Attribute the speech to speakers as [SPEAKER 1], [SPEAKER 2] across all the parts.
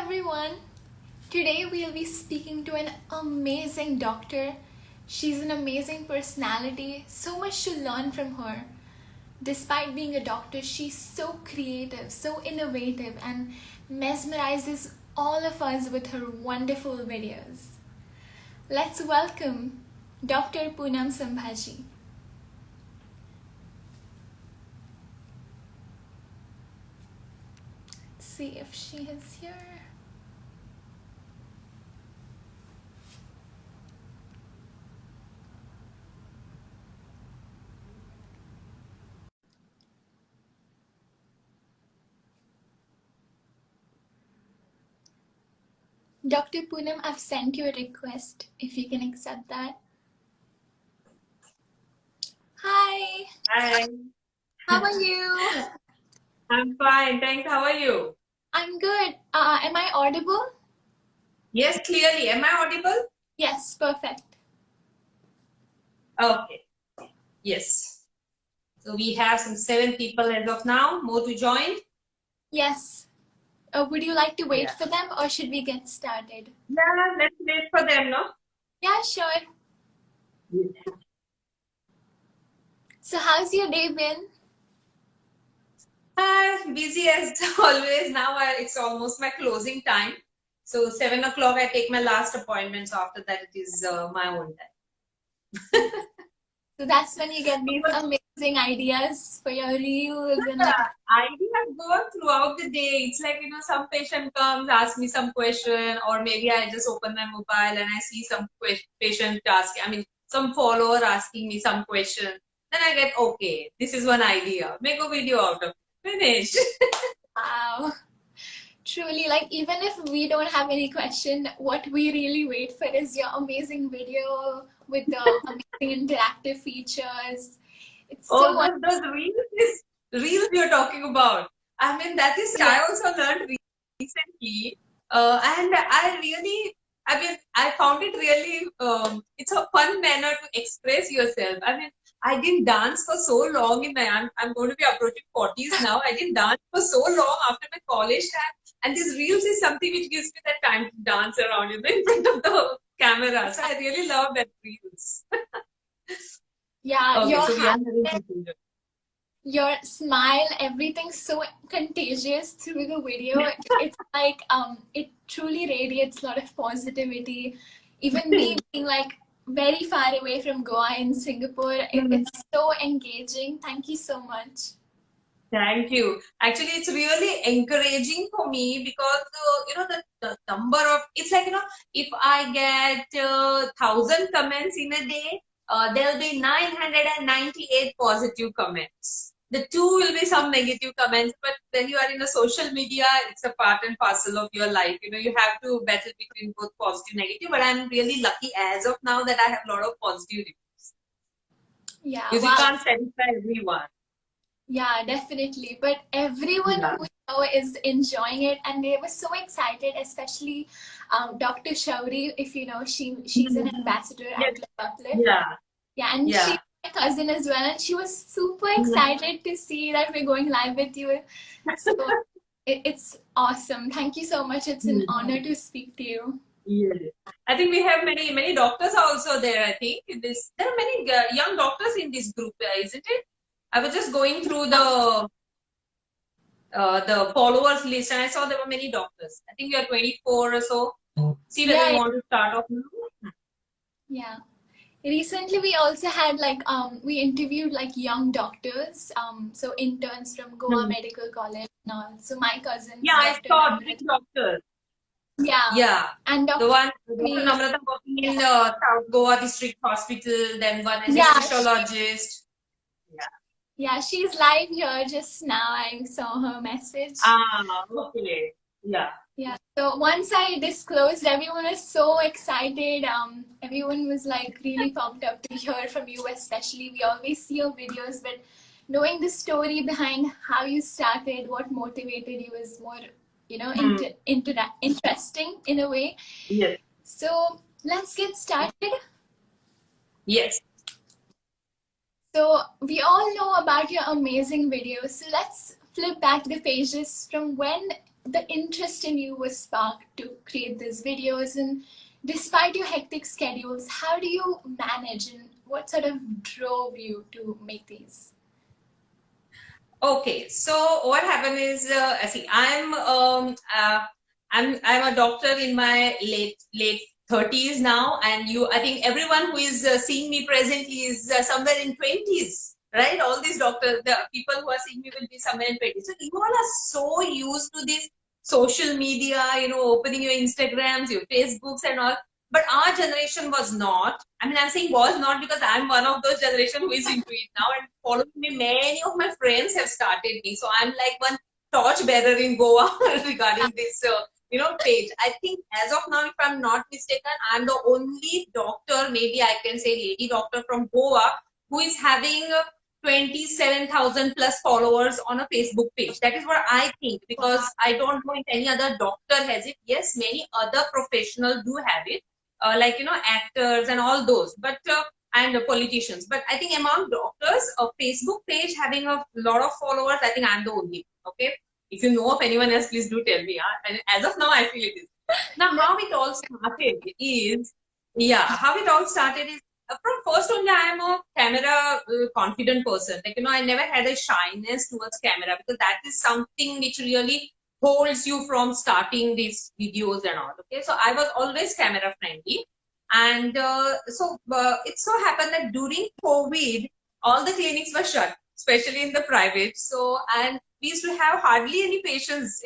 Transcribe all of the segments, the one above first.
[SPEAKER 1] everyone! Today we'll be speaking to an amazing doctor. She's an amazing personality, so much to learn from her. Despite being a doctor, she's so creative, so innovative, and mesmerizes all of us with her wonderful videos. Let's welcome Dr. Poonam Sambhaji. Let's see if she is here. Dr. Poonam, I've sent you a request, if you can accept that. Hi!
[SPEAKER 2] Hi.
[SPEAKER 1] How are you?
[SPEAKER 2] I'm fine, thanks. How are you?
[SPEAKER 1] I'm good. Am I audible?
[SPEAKER 2] Yes, clearly. Am I audible?
[SPEAKER 1] Yes, perfect.
[SPEAKER 2] Okay. Yes. So we have some 7 people as of now. More to join?
[SPEAKER 1] Yes. Would you like to wait
[SPEAKER 2] Yeah.
[SPEAKER 1] for them or should we get started?
[SPEAKER 2] Yeah, let's wait for them, no?
[SPEAKER 1] Yeah, sure.
[SPEAKER 2] Yeah.
[SPEAKER 1] So how's your day been?
[SPEAKER 2] Busy as always. Now it's almost my closing time. So 7 o'clock I take my last appointment. So after that it is my own time.
[SPEAKER 1] So that's when you get these amazing ideas for your reels and like...
[SPEAKER 2] Ideas go throughout the day. It's like, some patient comes, ask me some question, or maybe I just open my mobile and I see some patient asking, some follower asking me some question. Then I get, okay, this is one idea. Make a video out of it. Finish.
[SPEAKER 1] Wow. Truly, like even if we don't have any question, what we really wait for is your amazing video with the amazing interactive features. It's so
[SPEAKER 2] those reels you're talking about. That is,
[SPEAKER 1] yeah.
[SPEAKER 2] I also learned recently, and I found it really, it's a fun manner to express yourself. I didn't dance for so long I'm going to be approaching 40s now. I didn't dance for so long after my college time. And this reels is something which gives me that time to dance around, in front of the camera. So I really love that reels.
[SPEAKER 1] Yeah,
[SPEAKER 2] Okay,
[SPEAKER 1] your
[SPEAKER 2] so we are having
[SPEAKER 1] happiness, your smile, everything's so contagious through the video. It's like it truly radiates a lot of positivity. Even me being like very far away from Goa in Singapore, it's so engaging. Thank you so much.
[SPEAKER 2] Thank you. Actually, it's really encouraging for me because the number of, it's like, if I get 1,000 comments in a day, there will be 998 positive comments. The 2 will be some negative comments, but when you are in a social media, it's a part and parcel of your life. You have to battle between both positive and negative, but I'm really lucky as of now that I have a lot of positive reviews.
[SPEAKER 1] Yeah,
[SPEAKER 2] Because
[SPEAKER 1] wow.
[SPEAKER 2] you can't satisfy everyone.
[SPEAKER 1] Yeah, definitely. But everyone who we know is enjoying it, and they were so excited, especially Dr. Shauri, if you know, she's an ambassador at Uplift. Yeah, and she's my cousin as well, and she was super excited to see that we're going live with you. So it's awesome. Thank you so much. It's an honor to speak to you.
[SPEAKER 2] Yes. I think we have many doctors also there. I think there are many young doctors in this group, isn't it? I was just going through the followers list and I saw there were many doctors. I think we are 24 or so. See whether you want to start off now.
[SPEAKER 1] Yeah. Recently, we also had we interviewed young doctors, so interns from Goa Medical College and all. So my cousins.
[SPEAKER 2] Yeah, I saw 3 doctors. Yeah.
[SPEAKER 1] And
[SPEAKER 2] the one, Dr. Namrata working in South Goa District Hospital, then one anesthesiologist.
[SPEAKER 1] Yeah, she's live here just now. I saw her message.
[SPEAKER 2] Okay. Yeah.
[SPEAKER 1] Yeah. So once I disclosed, everyone was so excited. Everyone was really pumped up to hear from you, especially. We always see your videos, but knowing the story behind how you started, what motivated you is more, interesting in a way.
[SPEAKER 2] Yes.
[SPEAKER 1] So let's get started.
[SPEAKER 2] Yes.
[SPEAKER 1] So we all know about your amazing videos. So let's flip back the pages from when the interest in you was sparked to create these videos. And despite your hectic schedules, how do you manage, and what sort of drove you to make these?
[SPEAKER 2] Okay, so what happened is, see, I'm a doctor in my late 30s now, and I think everyone who is seeing me presently is somewhere in 20s, right? All these doctors, the people who are seeing me will be somewhere in 20s. So you all are so used to this social media, opening your Instagrams, your Facebooks, and all. But our generation was not. I mean, I'm saying was not because I'm one of those generation who is into it now, and following me, many of my friends have started me. So I'm like one torch bearer in Goa regarding this, page. I think as of now, if I'm not mistaken, I'm the only doctor, maybe I can say lady doctor from Goa, who is having 27,000 plus followers on a Facebook page. That is what I think, because I don't know if any other doctor has it. Yes, many other professionals do have it, like actors and all those, but and politicians. But I think among doctors, a Facebook page having a lot of followers, I think I'm the only. Okay, if you know of anyone else, please do tell me. And as of now, I feel it is. Now, how it all started is, how it all started is, from first only, I am a camera confident person. Like, I never had a shyness towards camera, because that is something which really holds you from starting these videos and all. Okay, so I was always camera friendly. And it so happened that during COVID, all the clinics were shut, especially in the private. So, and we used to have hardly any patients.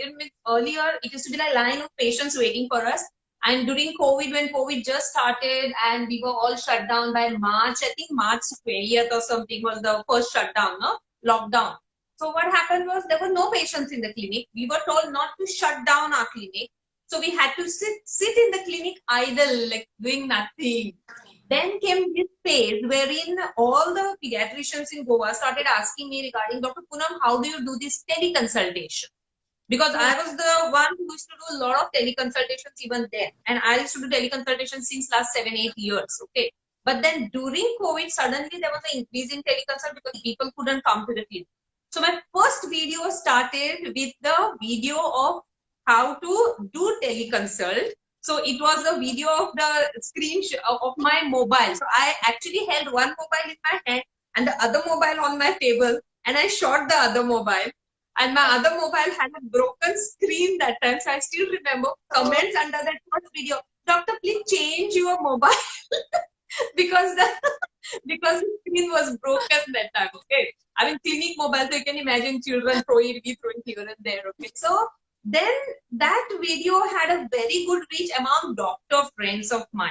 [SPEAKER 2] Earlier, it used to be like line of patients waiting for us. And during COVID, when COVID just started and we were all shut down by March, I think March 20th or something was the first shutdown, no? Lockdown. So what happened was there were no patients in the clinic. We were told not to shut down our clinic. So we had to sit in the clinic idle, like doing nothing. Then came this phase wherein all the pediatricians in Goa started asking me regarding, Dr. Poonam, how do you do this teleconsultation? Because I was the one who used to do a lot of teleconsultations even then. And I used to do teleconsultations since last 7-8 years. Okay. But then during COVID, suddenly there was an increase in teleconsult because people couldn't come to the clinic. So my first video started with the video of how to do teleconsult. So it was a video of the screen of my mobile. So I actually held one mobile in my hand and the other mobile on my table, and I shot the other mobile. And my other mobile had a broken screen that time. So I still remember comments under that first video. Doctor, please change your mobile because the screen was broken that time. Okay. I mean, clinic mobile, so you can imagine children throwing here and there. Okay. So then that video had a very good reach among doctor friends of mine.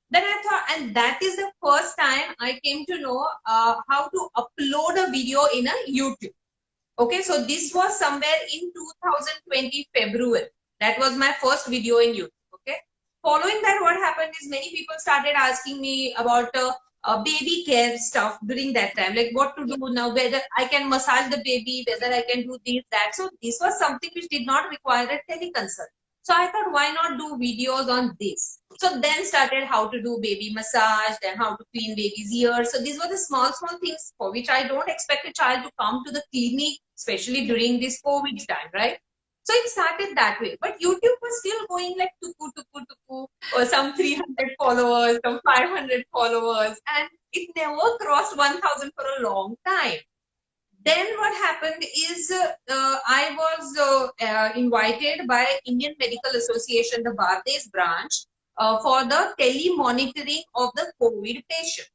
[SPEAKER 2] Then I thought, and that is the first time I came to know how to upload a video in a YouTube. Okay, so this was somewhere in 2020 February. That was my first video in YouTube. Okay. Following that, what happened is many people started asking me about baby care stuff during that time, like what to do now, whether I can massage the baby, whether I can do this, that. So this was something which did not require a teleconsult. So I thought, why not do videos on this? So then started how to do baby massage, then how to clean baby's ears. So these were the small things for which I don't expect a child to come to the clinic, especially during this COVID time, right? So it started that way. But YouTube was still going like tuku, or some 300 followers, some 500 followers. And it never crossed 1,000 for a long time. Then what happened is I was invited by Indian Medical Association, the Bardez branch, for the tele-monitoring of the COVID patient.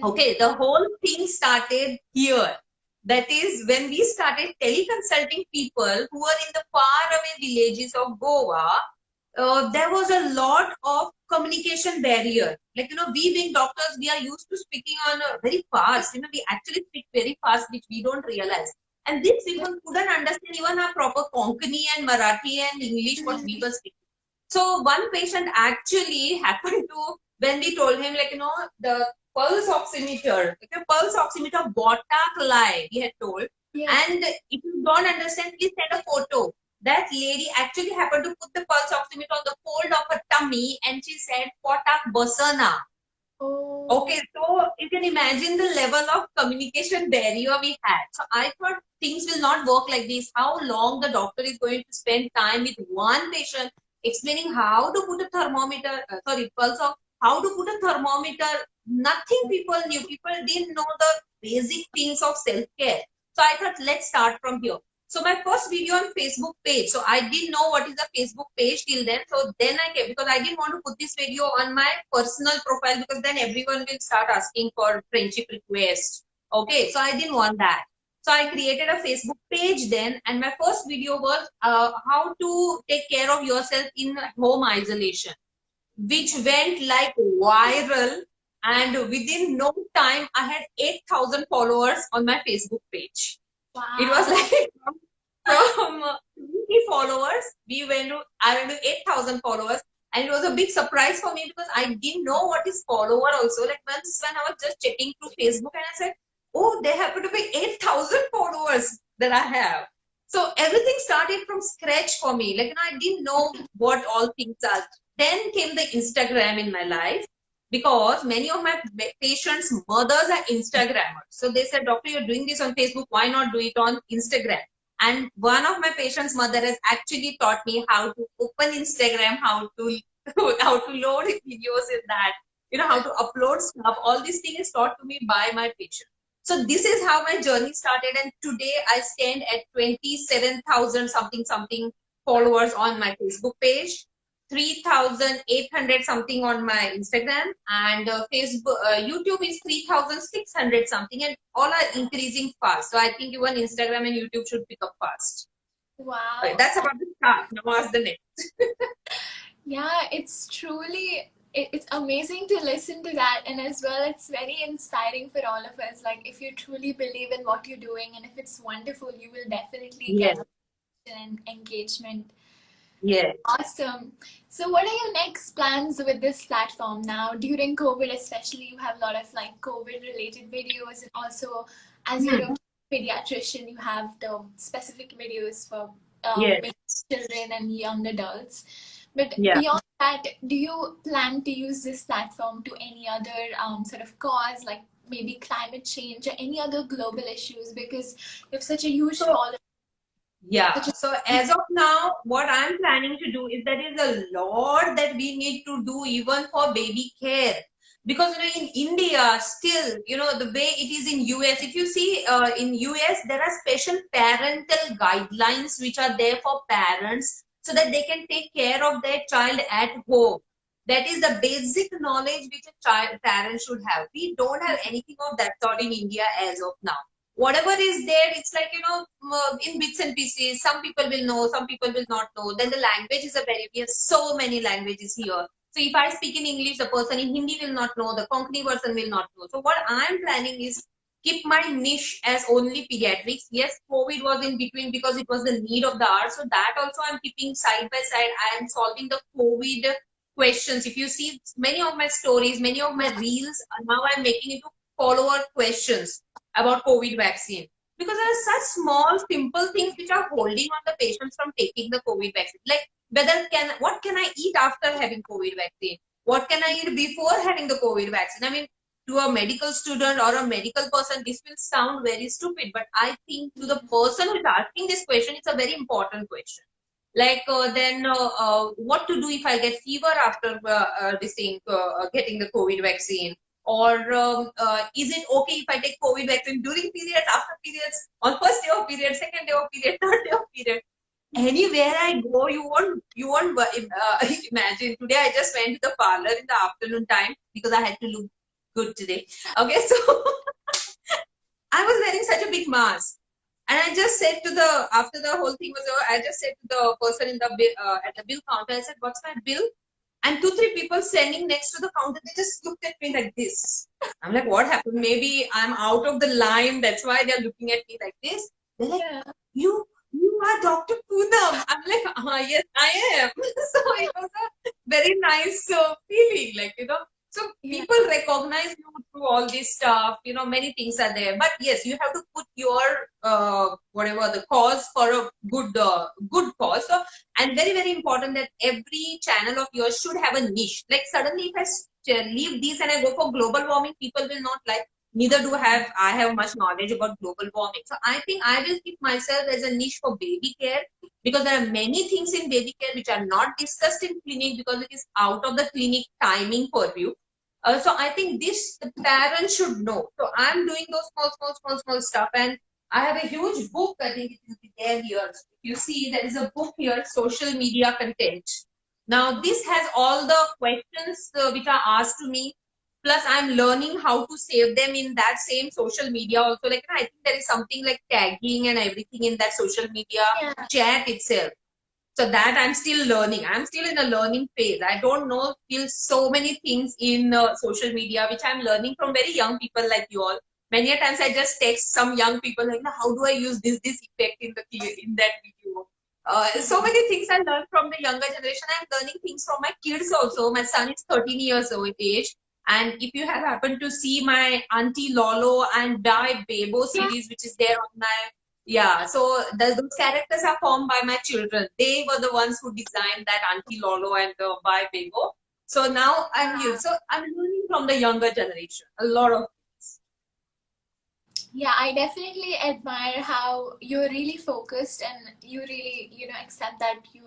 [SPEAKER 2] Okay, the whole thing started here. That is when we started teleconsulting people who were in the faraway villages of Goa. There was a lot of communication barrier. Like, we being doctors, we are used to speaking on very fast. We actually speak very fast, which we don't realize. And these people couldn't understand even our proper Konkani and Marathi and English, what we were speaking. So one patient actually happened to, when we told him, like, the pulse oximeter, botak lie, we had told. Yeah. And if you don't understand, please send a photo. That lady actually happened to put the pulse oximeter on the fold of her tummy, and she said, Potak Basana.
[SPEAKER 1] Oh,
[SPEAKER 2] Okay, so you can imagine the level of communication barrier we had. So I thought things will not work like this. How long the doctor is going to spend time with one patient explaining how to put a thermometer, pulse ox, how to put a thermometer. Nothing people knew. People didn't know the basic things of self-care. So I thought, let's start from here. So my first video on Facebook page. So I didn't know what is a Facebook page till then. So then I came, because I didn't want to put this video on my personal profile, because then everyone will start asking for friendship requests. Okay, so I didn't want that. So I created a Facebook page then, and my first video was how to take care of yourself in home isolation, which went like viral. And within no time, I had 8,000 followers on my Facebook page. It was
[SPEAKER 1] wow.
[SPEAKER 2] like from 20 followers, I went to 8,000 followers. And it was a big surprise for me, because I didn't know what is follower also. Like once when I was just checking through Facebook, and I said, oh, there happen to be 8,000 followers that I have. So everything started from scratch for me. Like, I didn't know what all things are. Then came the Instagram in my life, because many of my patients' mothers are Instagrammers. So they said, doctor, you're doing this on Facebook. Why not do it on Instagram? And one of my patients' mother has actually taught me how to open Instagram, how to how to load videos in that, how to upload stuff. All these things is taught to me by my patient. So this is how my journey started, and today I stand at 27,000 something followers on my Facebook page, 3,800 something on my Instagram, and Facebook, YouTube is 3,600 something, and all are increasing fast. So I think even Instagram and YouTube should pick up fast.
[SPEAKER 1] Wow.
[SPEAKER 2] That's about the start. Now ask the next.
[SPEAKER 1] Yeah, it's truly it's amazing to listen to that, and as well it's very inspiring for all of us. Like, if you truly believe in what you're doing and if it's wonderful, you will definitely
[SPEAKER 2] Yes,
[SPEAKER 1] get an engagement.
[SPEAKER 2] yes.
[SPEAKER 1] Awesome. So what are your next plans with this platform now? During COVID especially, you have a lot of like COVID related videos, and also as you're
[SPEAKER 2] Hmm.
[SPEAKER 1] a pediatrician, you have the specific videos for
[SPEAKER 2] Yes,
[SPEAKER 1] maybe children and young adults. But
[SPEAKER 2] yeah.
[SPEAKER 1] beyond that, do you plan to use this platform to any other sort of cause, like maybe climate change or any other global issues? Because you have such a huge
[SPEAKER 2] So
[SPEAKER 1] following.
[SPEAKER 2] yeah,
[SPEAKER 1] Such a
[SPEAKER 2] so as of now, what I'm planning to do is, there is a lot that we need to do even for baby care. Because in India, still, the way it is in US, if you see in US, there are special parental guidelines which are there for parents, so that they can take care of their child at home. That is the basic knowledge which a child parent should have. We don't have anything of that sort in India as of now. Whatever is there, it's like, in bits and pieces. Some people will know, some people will not know. Then the language is a very, we have so many languages here. So if I speak in English, the person in Hindi will not know, the Konkani person will not know. So what I'm planning is keep my niche as only pediatrics. Yes, COVID was in between because it was the need of the hour. So that also I'm keeping side by side. I am solving the COVID questions. If you see many of my stories, many of my reels, now I'm making it to follower questions about COVID vaccine. Because there are such small, simple things which are holding on the patients from taking the COVID vaccine. Like, what can I eat after having COVID vaccine? What can I eat before having the COVID vaccine? I mean, to a medical student or a medical person, this will sound very stupid, but I think to the person who is asking this question, it's a very important question. Like, what to do if I get fever after getting the COVID vaccine? Or is it okay if I take COVID vaccine during periods, after periods, on first day of period, second day of period, third day of period? Anywhere I go, you won't imagine. Today I just went to the parlor in the afternoon time because I had to look good today. Okay, so I was wearing such a big mask. And I just said to after the whole thing was over, I just said to the person in the at the bill counter, I said, what's my bill? And 2, 3 people standing next to the counter, they just looked at me like this. I'm like, what happened? Maybe I'm out of the line. That's why they're looking at me like this. They're like,
[SPEAKER 1] yeah.
[SPEAKER 2] you are Dr. Poonam. I'm like, yes, I am. So it was a very nice feeling, like, so
[SPEAKER 1] Yeah.
[SPEAKER 2] people recognize you through all this stuff, many things are there. But yes, you have to put your whatever the cause for a good cause. So, and very, very important that every channel of yours should have a niche. Like, suddenly if I leave these and I go for global warming, people will not like. Neither do I have much knowledge about global warming. So I think I will keep myself as a niche for baby care, because there are many things in baby care which are not discussed in clinic because it is out of the clinic timing purview. So I think this the parents should know. So I'm doing those small stuff, and I have a huge book. I think it will be there here. You see, there is a book here, social media content. Now this has all the questions which are asked to me. Plus, I'm learning how to save them in that same social media also. Like, I think there is something like tagging and everything in that social media
[SPEAKER 1] Yeah.
[SPEAKER 2] chat itself. So that I'm still learning. I'm still in a learning phase. I don't know still so many things in social media, which I'm learning from very young people like you all. Many a times I just text some young people like, how do I use this effect in that video? So many things I learned from the younger generation. I'm learning things from my kids also. My son is 13 years old age. And if you have happened to see my Auntie Lolo and Di Bebo
[SPEAKER 1] Yeah.
[SPEAKER 2] series, which is there on my, yeah, so those characters are formed by my children. They were the ones who designed that Auntie Lolo and Di Bebo. So now I'm here. So I'm learning from the younger generation a lot of things.
[SPEAKER 1] Yeah, I definitely admire how you're really focused and you really, accept that you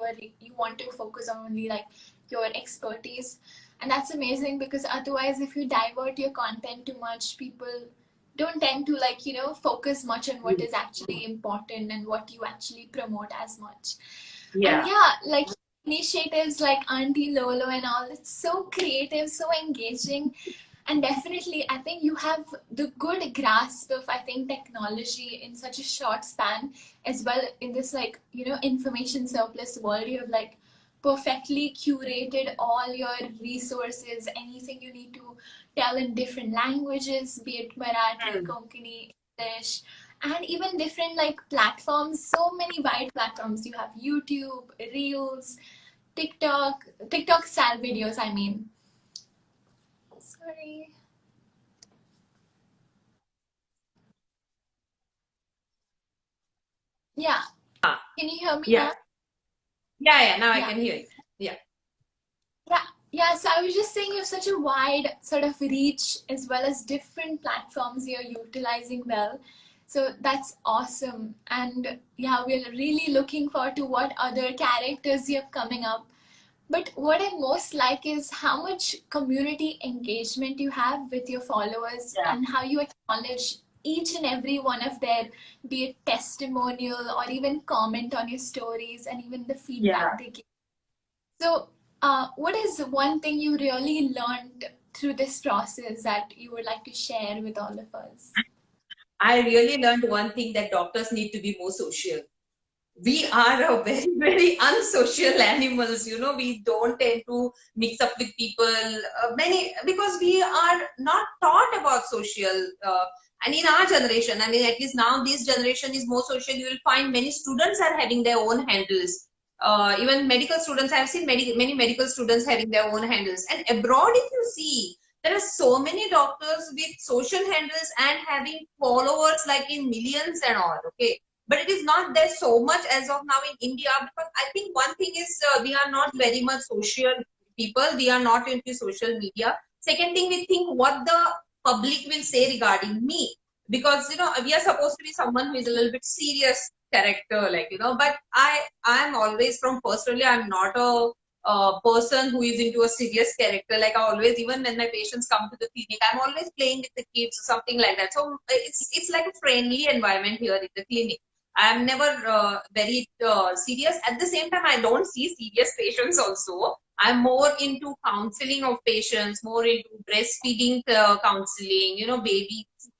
[SPEAKER 1] want to focus on only like your expertise. And that's amazing, because otherwise if you divert your content too much, people don't tend to like, focus much on what is actually important and what you actually promote as much. And
[SPEAKER 2] Yeah.
[SPEAKER 1] yeah, like initiatives like Auntie Lolo and all, it's so creative, so engaging. And definitely, I think you have the good grasp of, I think, technology in such a short span as well. In this, like, information surplus world, you have like perfectly curated all your resources, anything you need to tell in different languages, be it Marathi, Konkani, English, and even different like platforms. So many wide platforms. You have YouTube, Reels, TikTok style videos, I mean. Sorry. Yeah. Can you hear me
[SPEAKER 2] Yeah.
[SPEAKER 1] now?
[SPEAKER 2] Yeah. Now I
[SPEAKER 1] Yeah.
[SPEAKER 2] can hear you. Yeah.
[SPEAKER 1] Yeah, so I was just saying you have such a wide sort of reach as well as different platforms you're utilizing well. So that's awesome. And yeah, we're really looking forward to what other characters you have coming up. But what I most like is how much community engagement you have with your followers and how you acknowledge each and every one of their, be it testimonial or even comment on your stories and even the feedback they give. So, what is one thing you really learned through this process that you would like to share with all of us?
[SPEAKER 2] I really learned one thing, that doctors need to be more social. We are a very, very unsocial animals. We don't tend to mix up with people. Many, because we are not taught about social. And in our generation, I mean, at least now this generation is more social. You will find many students are having their own handles. Even medical students, I have seen many medical students having their own handles. And abroad, if you see, there are so many doctors with social handles and having followers like in millions and all. Okay, but it is not there so much as of now in India, because I think one thing is we are not very much social people. We are not into social media. Second thing, we think what the public will say regarding me, because we are supposed to be someone who is a little bit serious character, like But I'm always from personally, I'm not a person who is into a serious character. Like I always, even when my patients come to the clinic, I'm always playing with the kids or something like that. So it's like a friendly environment here in the clinic. I'm never very serious. At the same time, I don't see serious patients also. I'm more into counseling of patients, more into breastfeeding counseling,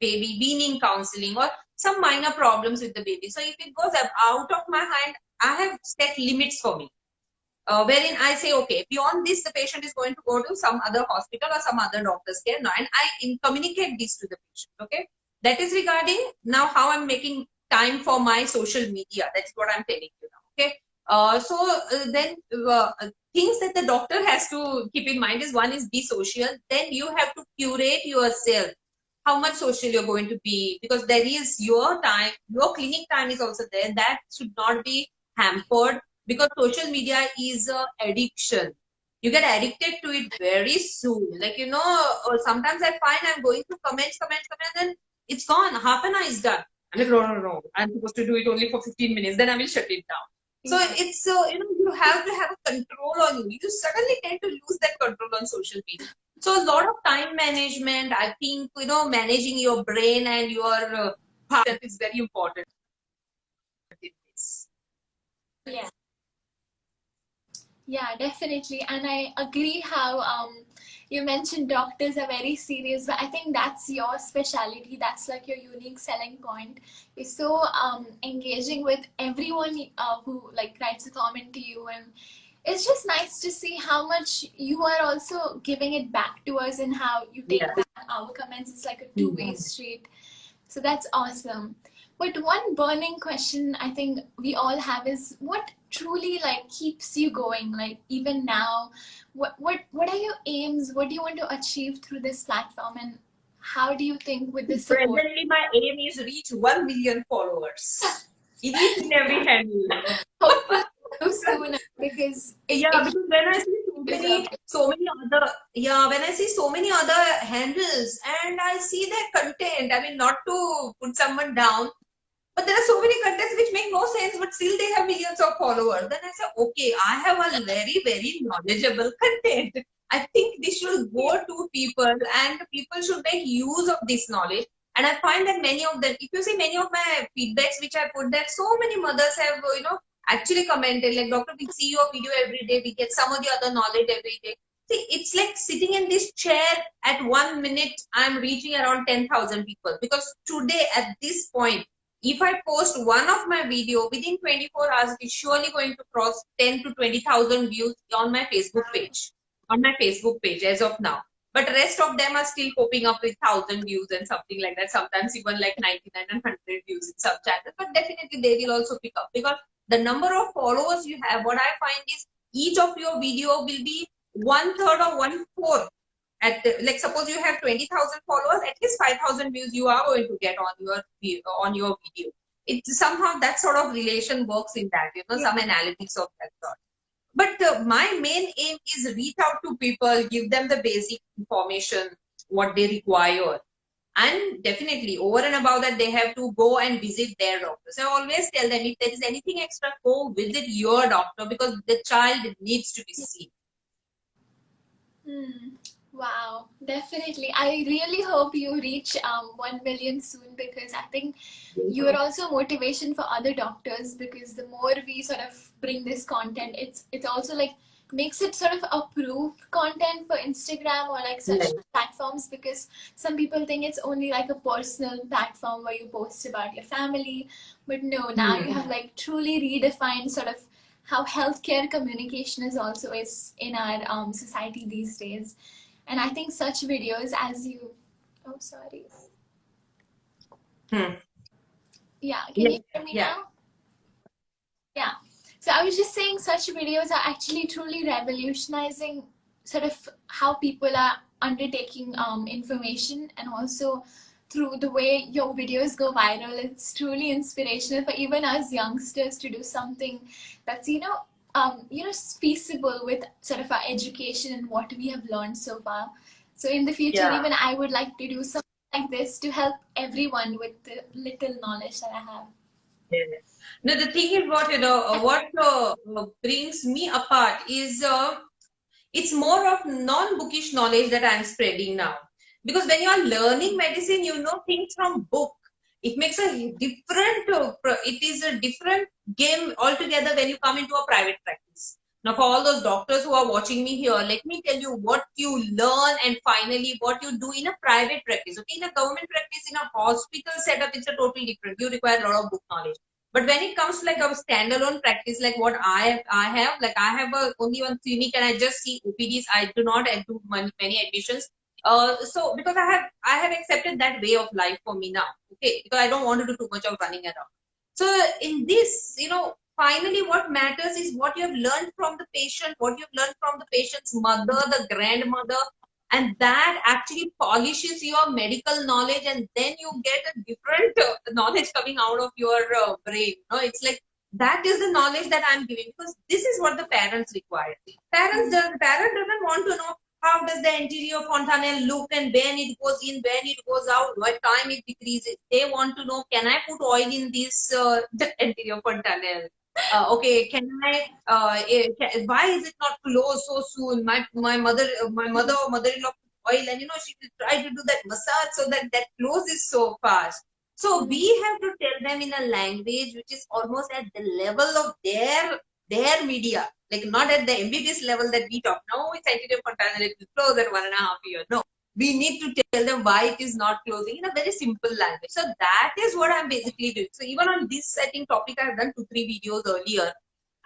[SPEAKER 2] baby weaning counseling, or some minor problems with the baby. So if it goes out of my hand, I have set limits for me. Wherein I say, okay, beyond this, the patient is going to go to some other hospital or some other doctor's care now, and I communicate this to the patient. Okay, that is regarding now how I'm making time for my social media. That's what I'm telling you now. Okay, then things that the doctor has to keep in mind is, one is be social. Then you have to curate yourself. How much social you're going to be, because there is your time, your clinic time is also there. That should not be hampered, because social media is a addiction. you get addicted to it very soon. Like, sometimes I find I'm going through comments, and then it's gone. Half an hour is done. I'm like, no. I'm supposed to do it only for 15 minutes. Then I will shut it down. So it's you have to have a control on you. You suddenly tend to lose that control on social media. So a lot of time management, I think, managing your brain and your heart is very important in this.
[SPEAKER 1] Yeah. Yeah, definitely. And I agree how you mentioned doctors are very serious, but I think that's your specialty. That's like your unique selling point. You're so engaging with everyone who like writes a comment to you, and it's just nice to see how much you are also giving it back to us and how you take back our comments. It's like a two-way street. So that's awesome. But one burning question I think we all have is what truly like keeps you going, like even now? What are your aims? What do you want to achieve through this platform, and how do you think with this support?
[SPEAKER 2] Presently, my aim is reach 1 million followers. It is in every handle.
[SPEAKER 1] Hopefully soon, because
[SPEAKER 2] because when I see when I see so many other handles and I see their content, I mean, not to put someone down, but there are so many contents which make no sense, but still they have millions of followers. Then I say, okay, I have a very, very knowledgeable content. I think this should go to people and people should make use of this knowledge. And I find that many of them, if you see many of my feedbacks which I put there, so many mothers have, actually commented like, Doctor, we see your video every day. We get some of the other knowledge every day. See, it's like sitting in this chair at 1 minute, I'm reaching around 10,000 people. Because today at this point, if I post one of my video within 24 hours, it's surely going to cross 10 to 20,000 views on my Facebook page. On my Facebook page as of now. But rest of them are still popping up with 1,000 views and something like that. Sometimes even like 99 and 100 views in some channels. But definitely they will also pick up. Because the number of followers you have, what I find is each of your video will be 1/3 or 1/4. Like suppose you have 20,000 followers, at least 5,000 views you are going to get on your video. It somehow that sort of relation works in that, some analytics of that sort. But my main aim is reach out to people, give them the basic information, what they require. And definitely over and above that, they have to go and visit their doctors. I always tell them, if there is anything extra, go visit your doctor because the child needs to be seen.
[SPEAKER 1] Wow, definitely. I really hope you reach 1 million soon, because I think you are also motivation for other doctors, because the more we sort of bring this content, it's also like makes it sort of approved content for Instagram or like such platforms, because some people think it's only like a personal platform where you post about your family, but no, now you have like truly redefined sort of how healthcare communication is also in our society these days. And I think such videos as you, oh, sorry. Yeah, can you hear me now? Yeah. So I was just saying such videos are actually truly revolutionizing sort of how people are undertaking information, and also through the way your videos go viral, it's truly inspirational for even us youngsters to do something that's, feasible with sort of our education and what we have learned so far. So in the future, even I would like to do something like this to help everyone with the little knowledge that I have.
[SPEAKER 2] No, the thing is what brings me apart is it's more of non-bookish knowledge that I'm spreading now. Because when you are learning medicine, you know things from book. It makes a different, it is a different game altogether when you come into a private practice. Now, for all those doctors who are watching me here, let me tell you what you learn and finally what you do in a private practice. Okay, in a government practice, in a hospital setup, it's a totally different. You require a lot of book knowledge. But when it comes to like a standalone practice, like what I have only one clinic and I just see OPDs. I do not do many admissions. So because I have accepted that way of life for me now. Okay, because I don't want to do too much of running around. So in this, finally what matters is what you have learned from the patient, what you have learned from the patient's mother, the grandmother, and that actually polishes your medical knowledge, and then you get a different knowledge coming out of your brain. It's like that is the knowledge that I'm giving, because this is what the parents require. Parent doesn't want to know how does the anterior fontanelle look and when it goes in, when it goes out, what time it decreases. They want to know, can I put oil in this the anterior fontanelle? Okay, can I? Why is it not closed so soon? My mother or mother-in-law put oil, and she will try to do that massage so that that closes so fast. So we have to tell them in a language which is almost at the level of their media, like not at the MBBS level that we talk. No, it's anterior fontanelle, it will close at 1.5 years. No, we need to tell them why it is not closing in a very simple language. So that is what I'm basically doing. So even on this setting topic, I have done 2-3 videos earlier,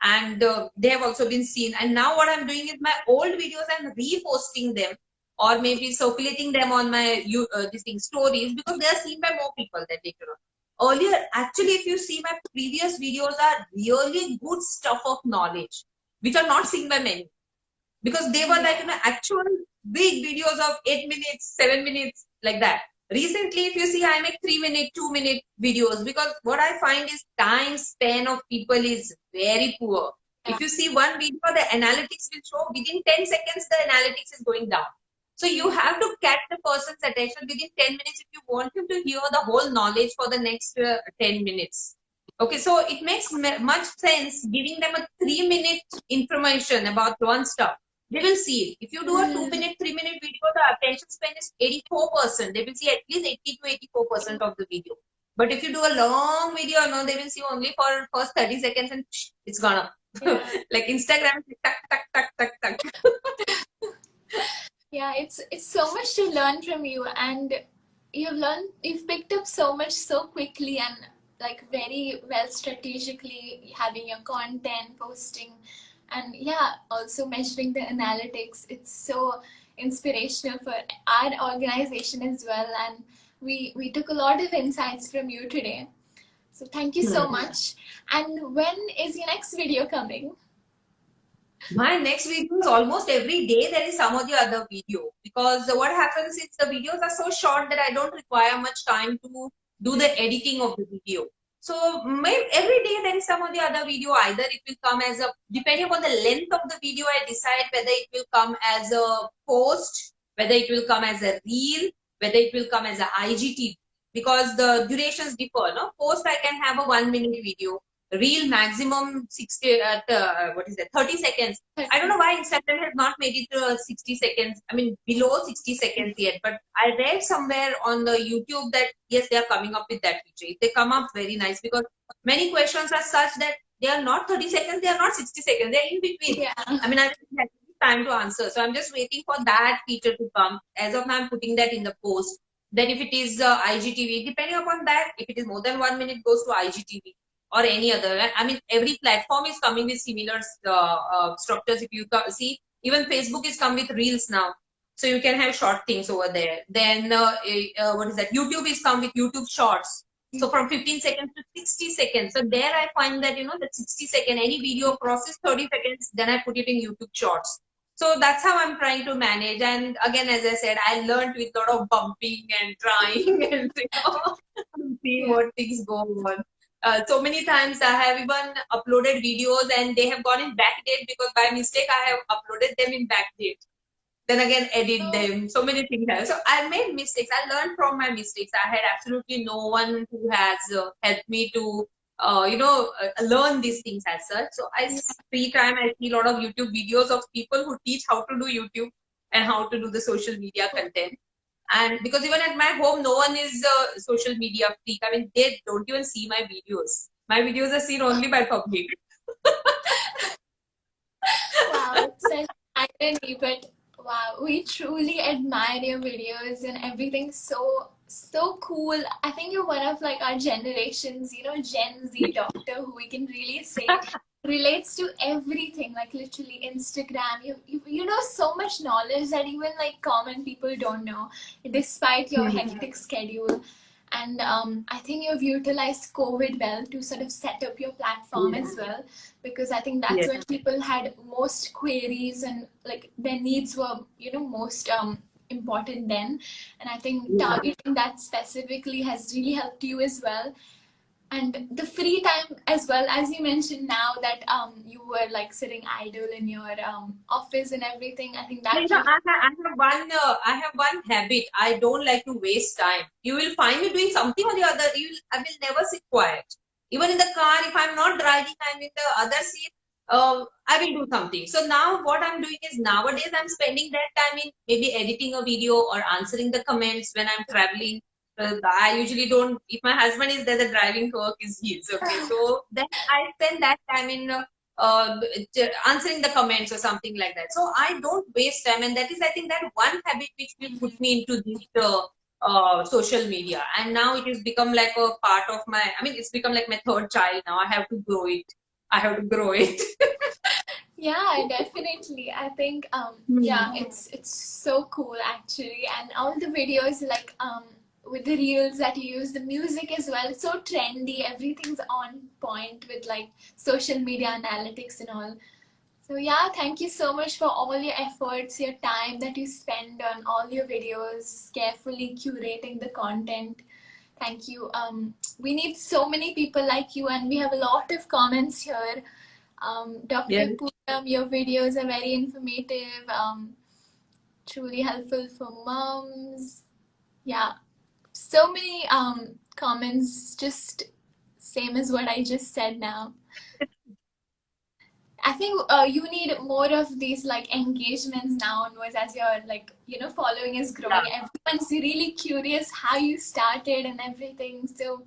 [SPEAKER 2] and they have also been seen. And now what I'm doing is my old videos, I'm reposting them or maybe circulating them on my this thing stories, because they are seen by more people than later on. Earlier, actually, if you see my previous videos are really good stuff of knowledge, which are not seen by many, because they were like actual big videos of 8 minutes, 7 minutes, like that. Recently, if you see, I make 3-minute, 2-minute videos, because what I find is time span of people is very poor. If you see one video, the analytics will show within 10 seconds, the analytics is going down. So you have to catch the person's attention within 10 minutes if you want him to hear the whole knowledge for the next 10 minutes. Okay, so it makes much sense giving them a 3-minute information about one stuff. They will see it. If you do a 2-minute, 3-minute video, the attention span is 84%. They will see at least 80 to 84% of the video. But if you do a long video, no, they will see only for first 30 seconds and it's gone up. Yeah. Like Instagram, tuck, tuck, tuck, tuck, tuck.
[SPEAKER 1] Yeah, it's so much to learn from you, and you've picked up so much so quickly, and like very well strategically having your content posting, and yeah, also measuring the analytics. It's so inspirational for our organization as well, and we took a lot of insights from you today. So thank you so much. And when is your next video coming?
[SPEAKER 2] My next video is almost every day there is some or the other video, because what happens is the videos are so short that I don't require much time to do the editing of the video. So every day there is some or the other video. Either it will come as a, depending upon the length of the video, I decide whether it will come as a post, whether it will come as a reel, whether it will come as a IGTV, because the durations differ. No, post I can have a 1-minute video. Reel maximum 60 30 seconds. I don't know why Instagram has not made it 60 seconds, I mean below 60 seconds yet, but I read somewhere on the YouTube that yes, they are coming up with that feature. They come up very nice, because many questions are such that they are not 30 seconds, they are not 60 seconds, they are in between. Yeah. I mean, I don't have time to answer, so I'm just waiting for that feature to come. As of now, I'm putting that in the post. Then if it is IGTV, depending upon that, if it is more than 1 minute, goes to IGTV or any other. I mean, every platform is coming with similar structures. If you see, even Facebook is come with reels now, so you can have short things over there. Then what is that? YouTube is come with YouTube Shorts. So from 15 seconds to 60 seconds. So there I find that that 60-second, any video crosses 30 seconds, then I put it in YouTube Shorts. So that's how I'm trying to manage. And again, as I said, I learned with a lot of bumping and trying and seeing what things go on. So many times I have even uploaded videos and they have gone in backdate, because by mistake I have uploaded them in backdate. Then again edit them. So many things have. So I made mistakes. I learned from my mistakes. I had absolutely no one who has helped me to learn these things as such. So free time I see a lot of YouTube videos of people who teach how to do YouTube and how to do the social media content. And because even at my home, no one is a social media freak. I mean, they don't even see my videos. My videos are seen only by public.
[SPEAKER 1] Wow, it's such irony, but wow, we truly admire your videos and everything. So cool. I think you're one of like our generation's, Gen Z doctor, who we can really say relates to everything, like literally Instagram. You know so much knowledge that even like common people don't know, despite your hectic schedule. And I think you've utilized COVID well to sort of set up your platform as well, because I think that's when people had most queries and like their needs were, most important then. And I think targeting that specifically has really helped you as well. and the free time as well, as you mentioned now that you were like sitting idle in your office and everything. I think that you
[SPEAKER 2] I have one habit. I don't like to waste time. You will find me doing something or the other. I will never sit quiet. Even in the car, if I'm not driving, I'm in the other seat. I will do something. So now what I'm doing is nowadays I'm spending that time in maybe editing a video or answering the comments when I'm traveling. I usually don't. If my husband is there, the driving work is his. Okay, so then I spend that time in uh, answering the comments or something like that. So I don't waste time, and that is, I think, that one habit which will put me into this social media. And now it has become like a part of my. I mean, it's become like my third child now. I have to grow it. I have to grow it.
[SPEAKER 1] Yeah, definitely. I think yeah, it's so cool actually, and all the videos like with the reels that you use, the music as well. It's so trendy. Everything's on point with like social media analytics and all. So yeah, thank you so much for all your efforts, your time that you spend on all your videos, carefully curating the content. Thank you. We need so many people like you, and we have a lot of comments here.
[SPEAKER 2] Yes.
[SPEAKER 1] Dr. Poonam, your videos are very informative, truly helpful for moms. Yeah, so many comments, just same as what I just said now. I think you need more of these like engagements now onwards as your like following is growing.
[SPEAKER 2] Yeah.
[SPEAKER 1] Everyone's really curious how you started and everything. So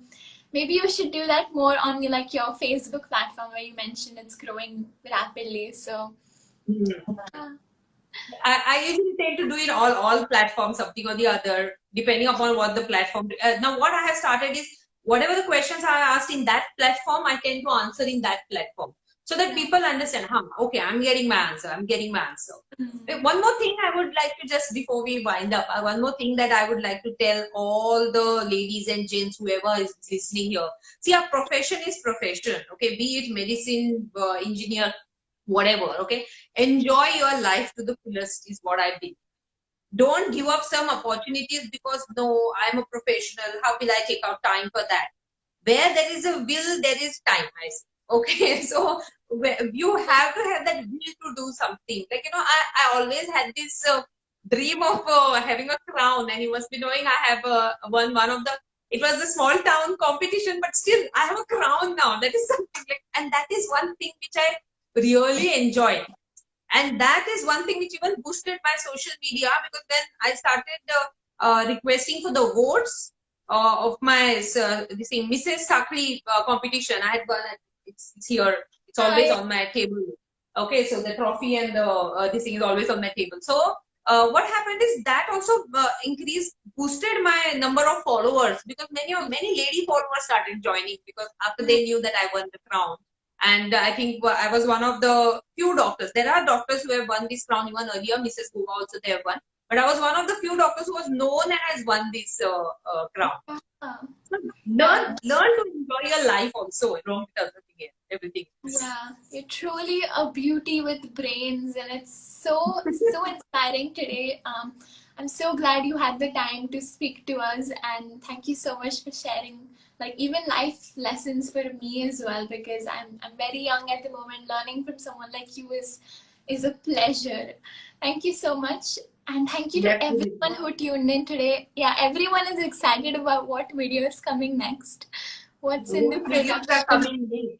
[SPEAKER 1] maybe you should do that more on like your Facebook platform where you mentioned it's growing rapidly. So
[SPEAKER 2] I usually tend to do it all platforms, something or the other, depending upon what the platform. Now, what I have started is whatever the questions are asked in that platform, I tend to answer in that platform, so that people understand. Okay, I'm getting my answer. I'm getting my answer. One more thing I would like to just before we wind up, one more thing that I would like to tell all the ladies and gents, whoever is listening here. See, our profession is profession. Okay, be it medicine, engineer, whatever. Okay, enjoy your life to the fullest is what I think. Don't give up some opportunities because no, I'm a professional, how will I take out time for that? Where there is a will, there is time, I say. Okay, so you have to have that will to do something. Like, I always had this dream of having a crown, and you must be knowing I have one of the, it was a small town competition, but still I have a crown now. That is something like, and that is one thing which I really enjoy. And that is one thing which even boosted my social media, because then I started requesting for the votes of my this thing, Mrs. Sakri competition. I had won. It's here. It's always on my table. Okay, so the trophy and the this thing is always on my table. So what happened is that also increased, boosted my number of followers, because many lady followers started joining, because after they knew that I won the crown. And I think I was one of the few doctors. There are doctors who have won this crown even earlier. Mrs. Goga also they have won. But I was one of the few doctors who was known and has won this crown. So learn to enjoy your life also, along with everything.
[SPEAKER 1] Yeah, you're truly a beauty with brains, and it's so inspiring today. I'm so glad you had the time to speak to us, and thank you so much for sharing like even life lessons for me as well, because I'm very young at the moment. Learning from someone like you is a pleasure. Thank you so much. And thank you to everyone who tuned in today. Yeah, everyone is excited about what video is coming next. What's in the
[SPEAKER 2] Videos are
[SPEAKER 1] production.
[SPEAKER 2] coming in.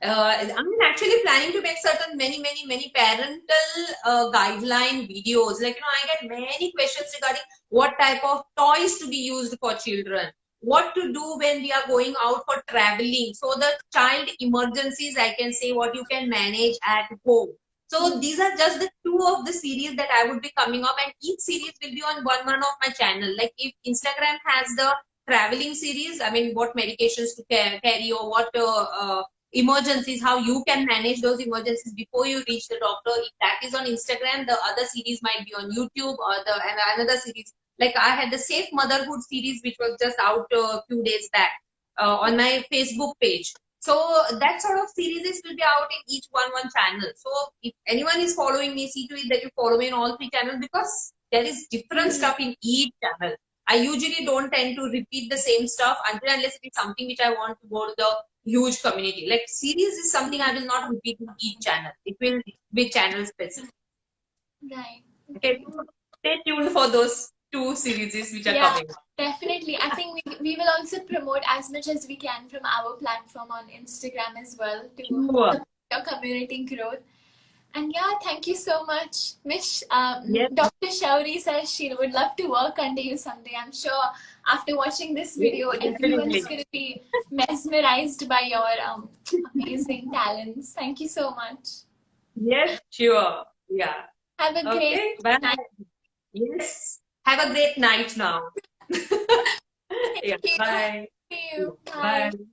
[SPEAKER 2] I'm actually planning to make certain many parental guideline videos. Like, I get many questions regarding what type of toys to be used for children, what to do when we are going out for traveling. So the child emergencies, I can say, what you can manage at home. So these are just the two of the series that I would be coming up, and each series will be on one of my channel. Like if Instagram has the traveling series, I mean, what medications to carry, or what emergencies, how you can manage those emergencies before you reach the doctor. If that is on Instagram, the other series might be on YouTube, or another series. Like I had the Safe Motherhood series, which was just out a few days back on my Facebook page. So that sort of series will be out in each one channel. So if anyone is following me, see to it that you follow me in all three channels, because there is different stuff in each channel. I usually don't tend to repeat the same stuff until unless it is something which I want to go to the huge community. Like series is something I will not repeat in each channel. It will be channel specific.
[SPEAKER 1] Right.
[SPEAKER 2] Okay, so stay tuned for those 2 series which are coming up.
[SPEAKER 1] Definitely. I think we will also promote as much as we can from our platform on Instagram as well to
[SPEAKER 2] Sure.
[SPEAKER 1] support your community growth. And yeah, thank you so much. Miss
[SPEAKER 2] Yes.
[SPEAKER 1] Dr. Shauri says she would love to work under you someday. I'm sure after watching this video,
[SPEAKER 2] Yes,
[SPEAKER 1] everyone
[SPEAKER 2] definitely.
[SPEAKER 1] is going to be mesmerized by your amazing talents. Thank you so much.
[SPEAKER 2] Yes, sure. Yeah.
[SPEAKER 1] Have a
[SPEAKER 2] Okay,
[SPEAKER 1] great
[SPEAKER 2] bye.
[SPEAKER 1] night.
[SPEAKER 2] Yes. Have a great night now.
[SPEAKER 1] Thank
[SPEAKER 2] Yeah,
[SPEAKER 1] you.
[SPEAKER 2] bye.
[SPEAKER 1] See you. Bye.
[SPEAKER 2] Bye.